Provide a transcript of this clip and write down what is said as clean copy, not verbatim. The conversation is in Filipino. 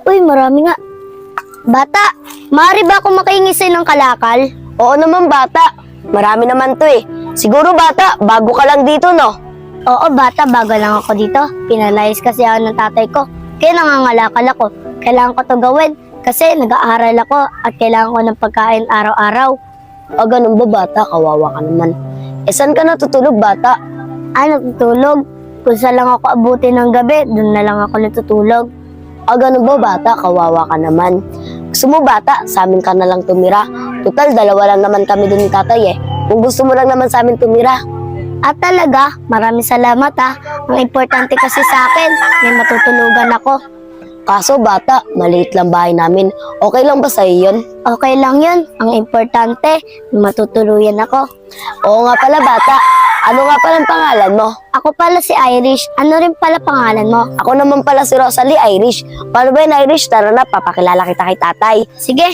Uy, marami nga. Bata, maaari ba ako makahingi sa'yo ng kalakal? Oo naman bata, marami naman to eh. Siguro bata, bago ka lang dito no? Oo, bata, bago lang ako dito. Pinalayas kasi ako ng tatay ko. Kaya nangangalakal ako. Kailangan ko to gawin kasi nag-aaral ako at kailangan ko ng pagkain araw-araw. O ganun ba bata, kawawa ka naman. Saan ka natutulog bata? Natutulog. Kung saan lang ako abutin ng gabi, doon na lang ako natutulog. O ganun ba bata, kawawa ka naman. Gusto mo bata, sa amin ka na lang tumira. Total, dalawa lang naman kami dun ni tatay eh. Kung gusto mo lang naman sa amin tumira. At talaga, maraming salamat ha. Ang importante kasi sa akin, may matutulugan ako. Kaso bata, maliit lang bahay namin. Okay lang ba sa'yo yun? Okay lang yun. Ang importante, matutuluyan ako. Oo nga pala bata. Ano nga pala ang pangalan mo? Ako pala si Irish. Ano rin pala pangalan mo? Ako naman pala si Rosalie Irish. Paano ba yun Irish? Tara na, papakilala kita kay tatay. Sige,